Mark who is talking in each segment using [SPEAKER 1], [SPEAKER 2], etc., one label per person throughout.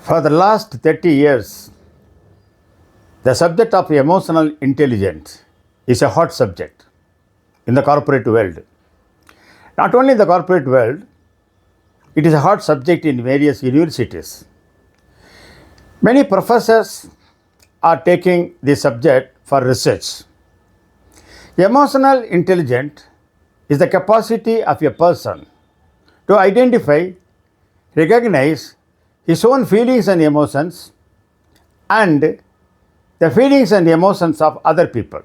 [SPEAKER 1] For the last 30 years, the subject of emotional intelligence is a hot subject in the corporate world. Not only in the corporate world, it is a hot subject in various universities. Many professors are taking this subject for research. Emotional intelligence is the capacity of a person to identify, recognize his own feelings and emotions and the feelings and emotions of other people.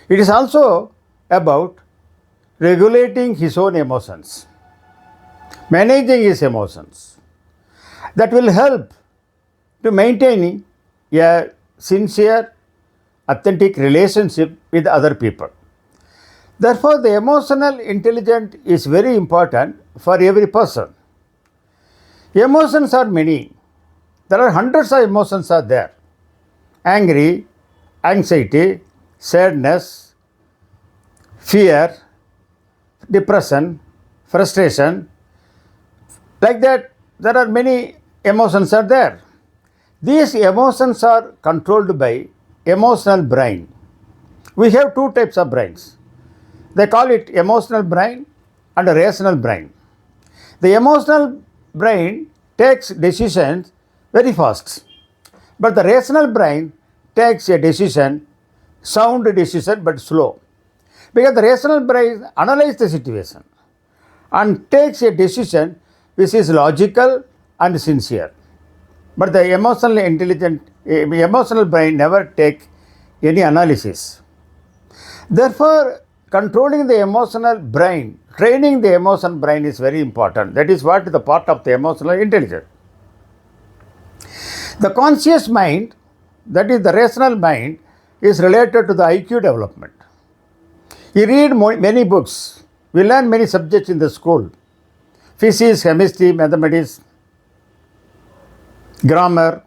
[SPEAKER 1] It is also about regulating his own emotions, managing his emotions. That will help to maintain a sincere, authentic relationship with other people. Therefore, the emotional intelligence is very important for every person. Emotions are many. There are hundreds of emotions are there. Angry, anxiety, sadness, fear, depression, frustration. Like that, there are many emotions are there. These emotions are controlled by emotional brain. We have two types of brains. They call it emotional brain and a rational brain. The emotional brain takes decisions very fast, but the rational brain takes a decision, sound decision, but slow. Because the rational brain analyzes the situation and takes a decision which is logical and sincere. But the emotional brain never take any analysis. Therefore, controlling the emotional brain, training the emotional brain is very important. That is what the part of the emotional intelligence. The conscious mind, that is the rational mind, is related to the IQ development. You read many books. We learn many subjects in the school. Physics, chemistry, mathematics, grammar,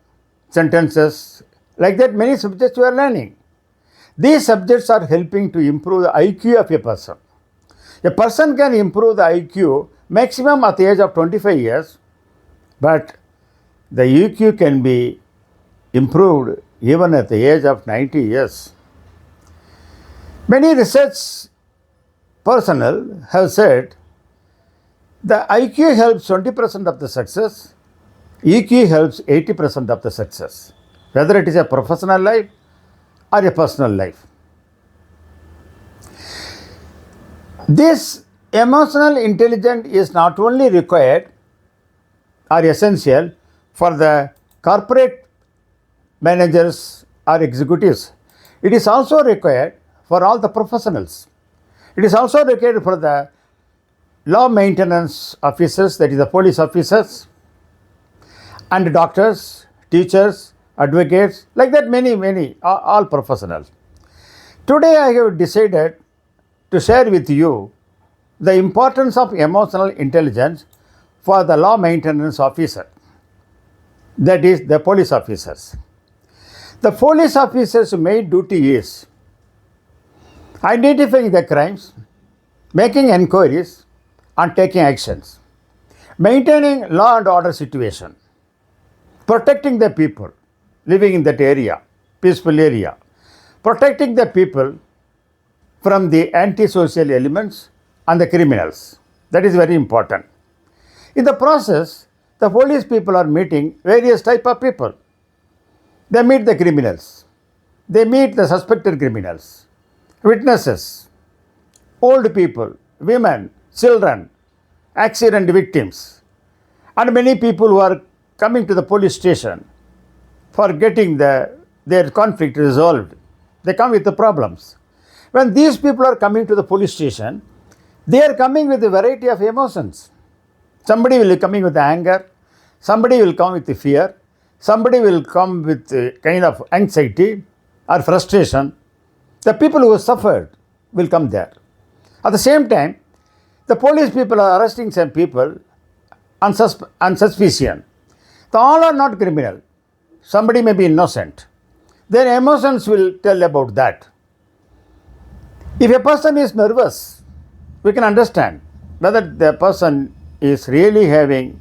[SPEAKER 1] sentences. Like that, many subjects we are learning. These subjects are helping to improve the IQ of a person. A person can improve the IQ maximum at the age of 25 years, but the EQ can be improved even at the age of 90 years. Many research personnel have said the IQ helps 20% of the success, EQ helps 80% of the success, whether it is a professional life or a personal life. This emotional intelligence is not only required or essential for the corporate managers or executives, it is also required for all the professionals. It is also required for the law maintenance officers, that is the police officers, and doctors, teachers, advocates, like that many, all professionals. Today I have decided to share with you the importance of emotional intelligence for the law maintenance officer, that is the police officers. The police officers' main duty is identifying the crimes, making inquiries and taking actions, maintaining law and order situation, protecting the people living in that area, peaceful area, protecting the people from the antisocial elements and the criminals. That is very important. In the process, the police people are meeting various type of people. They meet the criminals. They meet the suspected criminals, witnesses, old people, women, children, accident victims, and many people who are coming to the police station for getting their conflict resolved. They come with the problems. When these people are coming to the police station, they are coming with a variety of emotions. Somebody will be coming with anger, somebody will come with fear, somebody will come with a kind of anxiety or frustration. The people who suffered will come there. At the same time, the police people are arresting some people on suspicion. So all are not criminal. Somebody may be innocent. Their emotions will tell about that. If a person is nervous, we can understand whether the person is really having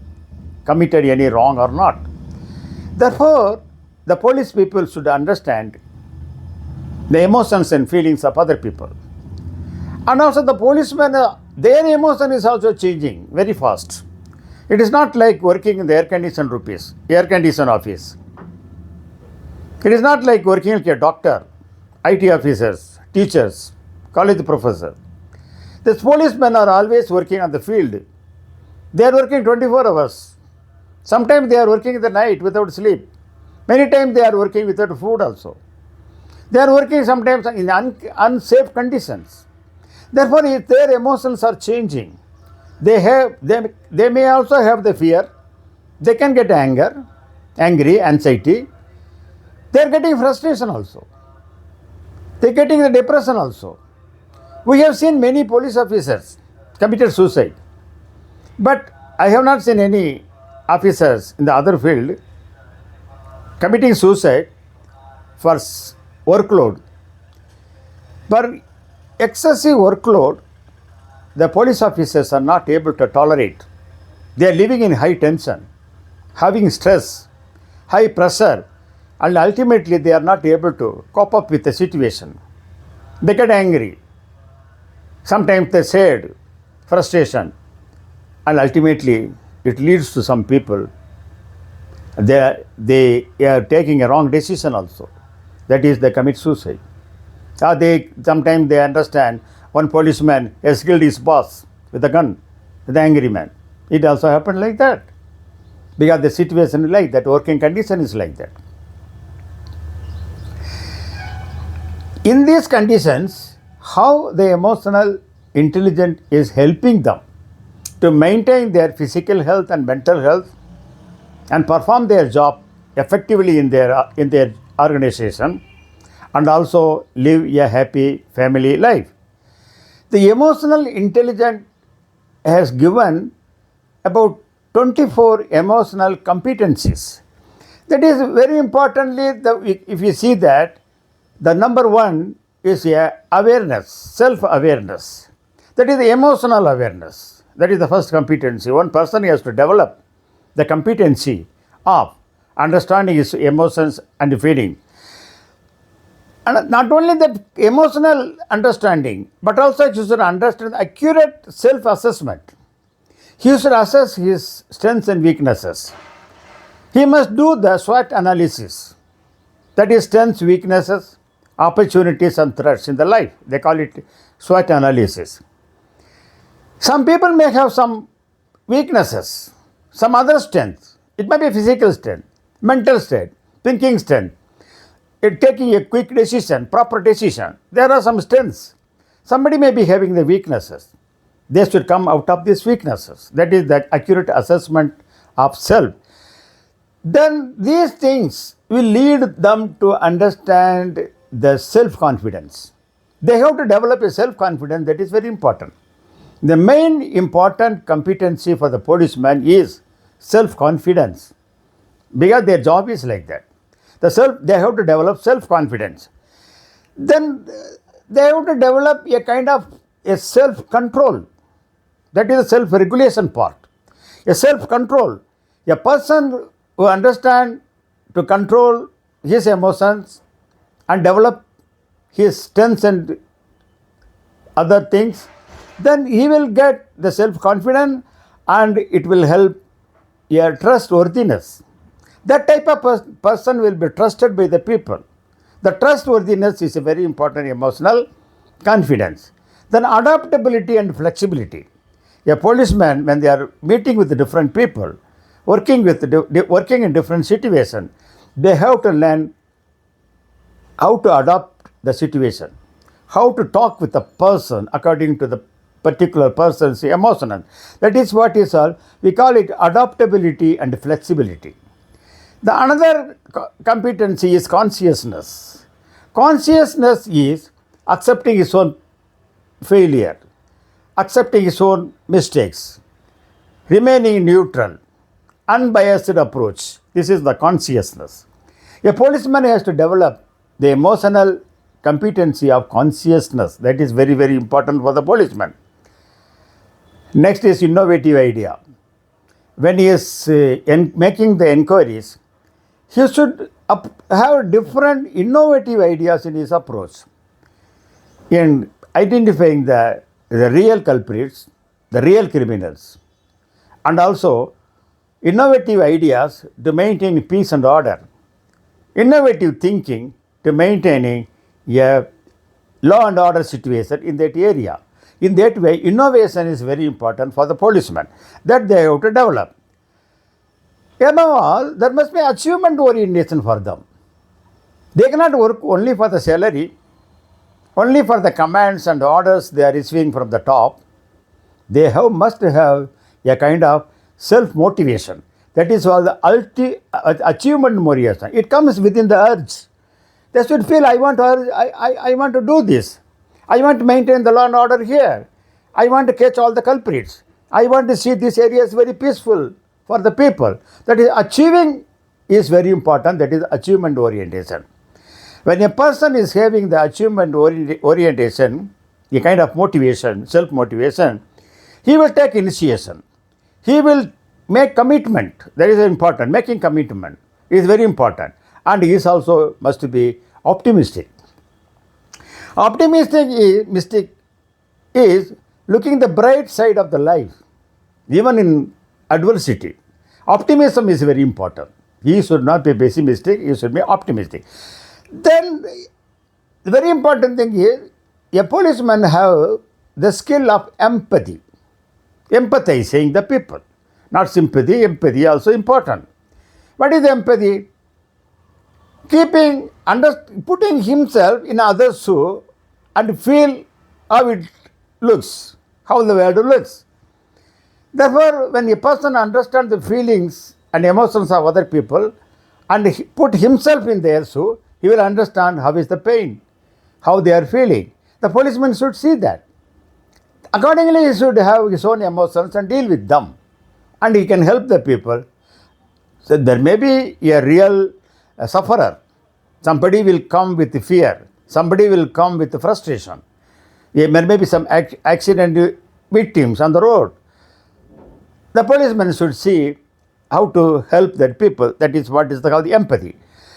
[SPEAKER 1] committed any wrong or not. Therefore, the police people should understand the emotions and feelings of other people. And also the policemen, their emotion is also changing very fast. It is not like working in the air conditioned office. It is not like working like a doctor, IT officers, teachers, college professors. These policemen are always working on the field. They are working 24 hours. Sometimes they are working in the night without sleep. Many times they are working without food also. They are working sometimes in unsafe conditions. Therefore, if their emotions are changing, they may also have the fear. They can get angry, anxiety. They are getting frustration also. They are getting the depression also. We have seen many police officers committed suicide. But I have not seen any officers in the other field committing suicide for workload. For excessive workload, the police officers are not able to tolerate. They are living in high tension, having stress, high pressure, and ultimately they are not able to cope up with the situation. They get angry. Sometimes they sad, frustration, and ultimately it leads to some people. They are taking a wrong decision also. That is, they commit suicide. Sometimes they understand one policeman has killed his boss with a gun, with an angry man. It also happened like that. Because the situation is like that, working condition is like that. In these conditions, how the emotional intelligence is helping them to maintain their physical health and mental health and perform their job effectively in their organization and also live a happy family life. The emotional intelligence has given about 24 emotional competencies. That is very importantly, if you see that, the number one is awareness, self-awareness. That is the emotional awareness. That is the first competency. One person has to develop the competency of understanding his emotions and feeling. And not only that emotional understanding, but also he should understand accurate self-assessment. He should assess his strengths and weaknesses. He must do the SWOT analysis. That is strengths, weaknesses, opportunities and threats in the life. They call it SWOT analysis. Some people may have some weaknesses, some other strengths. It may be physical strength, mental strength, thinking strength, taking a quick decision, proper decision. There are some strengths. Somebody may be having the weaknesses. They should come out of these weaknesses. That is the accurate assessment of self. Then these things will lead them to understand the self-confidence. They have to develop a self-confidence that is very important. The main important competency for the policeman is self-confidence, because their job is like that. They have to develop self-confidence. Then they have to develop a kind of a self-control. That is the self-regulation part. A self-control. A person who understands to control his emotions and develop his strengths and other things, then he will get the self-confidence and it will help a trustworthiness. That type of person will be trusted by the people. The trustworthiness is a very important emotional confidence. Then adaptability and flexibility. A policeman, when they are meeting with the different people, working in different situations, they have to learn how to adapt the situation, how to talk with the person according to the particular person's emotion. That is what is all, we call it adaptability and flexibility. The another competency is consciousness. Consciousness is accepting his own failure, accepting his own mistakes, remaining neutral, unbiased approach. This is the consciousness. A policeman has to develop the emotional competency of consciousness. That is very, very important for the policeman. Next is innovative idea. When he is making the inquiries, He should have different innovative ideas in his approach in identifying the real culprits, the real criminals, and also innovative ideas to maintain peace and order, innovative thinking to maintaining a law and order situation in that area. In that way, innovation is very important for the policemen that they have to develop. Above all, there must be achievement orientation for them. They cannot work only for the salary, only for the commands and orders they are receiving from the top. They must have a kind of self-motivation. That is called the achievement motivation. It comes within the urge. They should feel, I want to do this. I want to maintain the law and order here. I want to catch all the culprits. I want to see this area is very peaceful for the people. That is, achieving is very important. That is achievement orientation. When a person is having the achievement orientation, a kind of motivation, self-motivation, he will take initiation. He will make commitment. That is important. Making commitment is very important. And he is also must be optimistic. Optimistic is looking the bright side of the life, even in adversity. Optimism is very important. He should not be pessimistic, he should be optimistic. Then the very important thing is a policeman have the skill of empathy, empathizing the people. Not sympathy, empathy also important. What is empathy? Putting himself in others' shoe and feel how it looks, how the world looks. Therefore, when a person understands the feelings and emotions of other people and put himself in their shoe, he will understand how is the pain, how they are feeling. The policeman should see that. Accordingly, he should have his own emotions and deal with them. And he can help the people. So there may be a real sufferer. Somebody will come with fear. Somebody will come with frustration. There may be some accident victims on the road. The policeman should see how to help that people. That is what is called the empathy.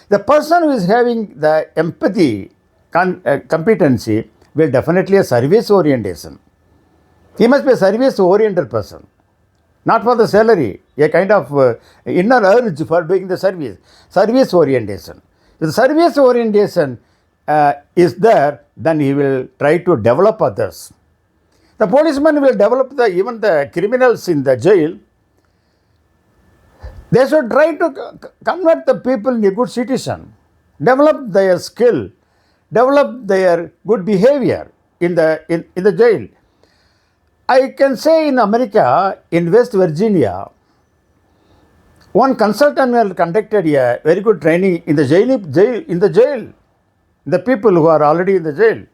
[SPEAKER 1] The person who is having the empathy competency will definitely a service orientation. He must be a service oriented person. Not for the salary, a kind of inner urge for doing the service orientation. If the service orientation is there, then he will try to develop others. The policeman will develop even the criminals in the jail. They should try to convert the people into a good citizen, develop their skill, develop their good behavior in the jail. I can say in America, in West Virginia, one consultant conducted a very good training in the jail. The people who are already in the jail,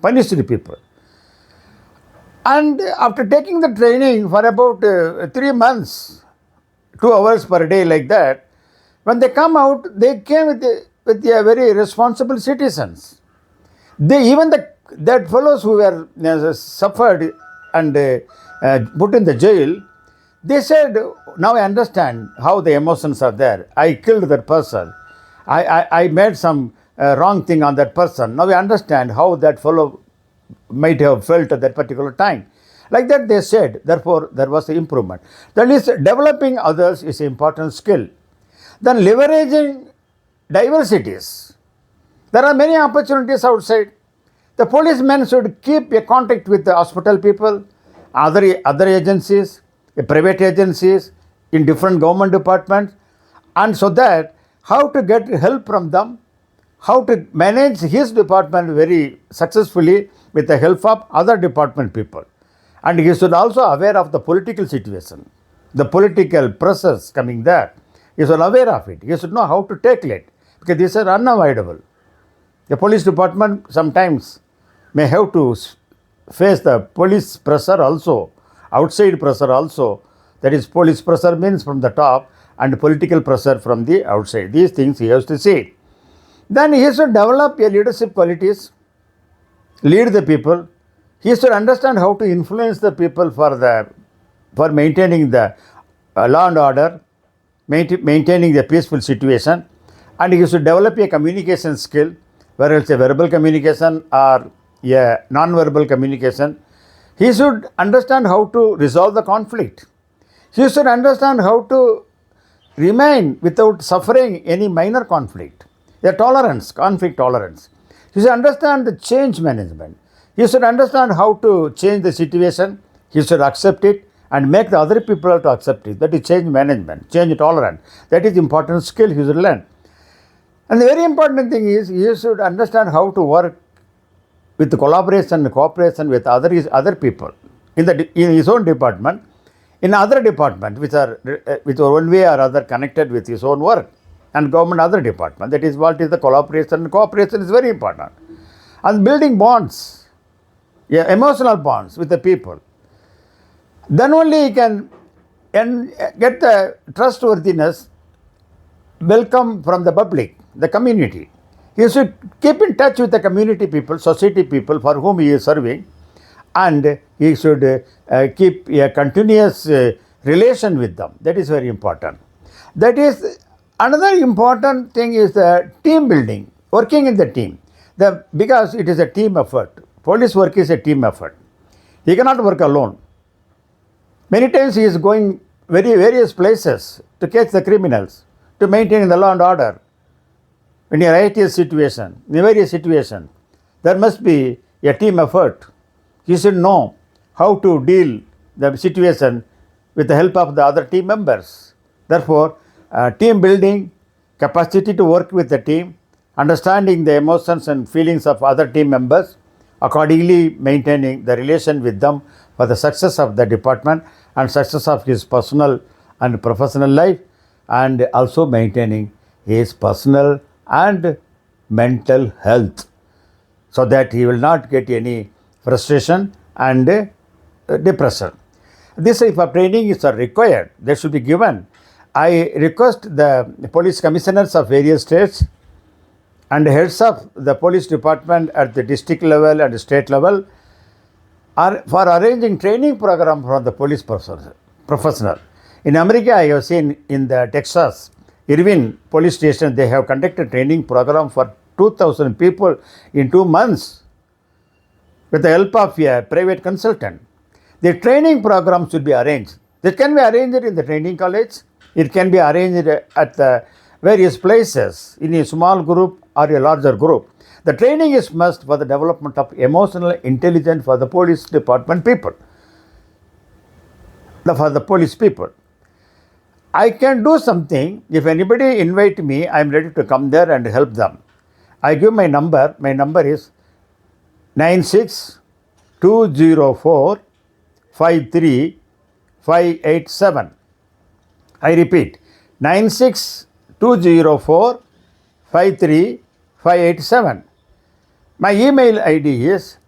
[SPEAKER 1] punished people. And after taking the training for about 3 months, 2 hours per day like that, when they come out, they came with a very responsible citizens. That fellows who were suffered and put in the jail, they said, now I understand how the emotions are there. I killed that person. I made some wrong thing on that person. Now I understand how that fellow might have felt at that particular time. Like that they said, therefore there was an improvement. That is, developing others is an important skill. Then leveraging diversities. There are many opportunities outside. The policemen should keep a contact with the hospital people, other agencies, private agencies, in different government departments, and so that how to get help from them, how to manage his department very successfully with the help of other department people. And he should also aware of the political situation, the political pressures coming there. He should aware of it. He should know how to tackle it, because these are unavoidable. The police department sometimes may have to face the police pressure also, outside pressure also. That is, police pressure means from the top and political pressure from the outside. These things he has to see. Then he should develop a leadership qualities, lead the people. He should understand how to influence the people for maintaining the law and order. maintaining the peaceful situation, and he should develop a communication skill, whether it's a verbal communication or a non-verbal communication. He should understand how to resolve the conflict. He should understand how to remain without suffering any minor conflict. A tolerance, conflict tolerance. He should understand the change management. He should understand how to change the situation. He should accept it and make the other people to accept it. That is change management, change tolerance. That is important skill he should learn. And the very important thing is he should understand how to work with the collaboration and cooperation with other people in his own department, in other department which are one way or other connected with his own work, and government other department. That is what is the collaboration and cooperation is very important. And building bonds, emotional bonds with the people. Then only he can get the trustworthiness, welcome from the public, the community. He should keep in touch with the community people, society people for whom he is serving, and he should keep a continuous relation with them. That is very important. That is another important thing is the team building, working in the team. Because it is a team effort. Police work is a team effort. He cannot work alone. Many times he is going various places to catch the criminals, to maintain the law and order. In a various situation, there must be a team effort. You should know how to deal the situation with the help of the other team members. Therefore, team building, capacity to work with the team, understanding the emotions and feelings of other team members, accordingly maintaining the relation with them for the success of the department and success of his personal and professional life, and also maintaining his personal and mental health, so that he will not get any frustration and depression. This type of training is required. They should be given. I request the police commissioners of various states and heads of the police department at the district level and state level for arranging training program for the police professional. In America, I have seen in the Texas, Irvine police station, they have conducted training program for 2,000 people in 2 months with the help of a private consultant. The training program should be arranged. It can be arranged in the training college. It can be arranged at the various places in a small group or a larger group. The training is must for the development of emotional intelligence for the police department people, for the police people. I can do something. If anybody invite me, I am ready to come there and help them. I give my number. My number is 96204 53587. I repeat, 96204 53587. My email ID is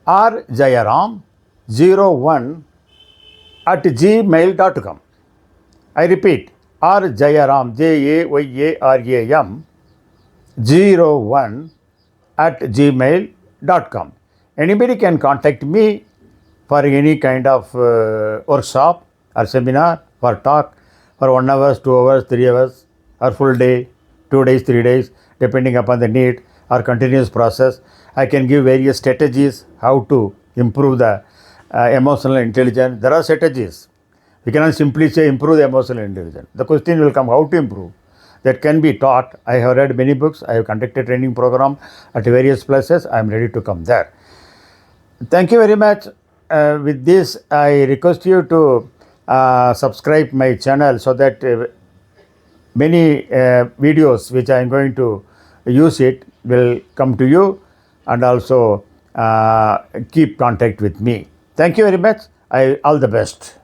[SPEAKER 1] rjayaram01@gmail.com. I repeat, rjayaram, Jayaram 01@gmail.com. Anybody can contact me for any kind of workshop or seminar, for talk for 1 hour, 2 hours, 3 hours, or full day, 2 days, 3 days, depending upon the need or continuous process. I can give various strategies how to improve the emotional intelligence. There are strategies. We cannot simply say improve the emotional intelligence. The question will come, how to improve? That can be taught. I have read many books. I have conducted training program at various places. I am ready to come there. Thank you very much. With this, I request you to subscribe my channel so that many videos which I am going to use it will come to you, and also keep contact with me. Thank you very much. All the best.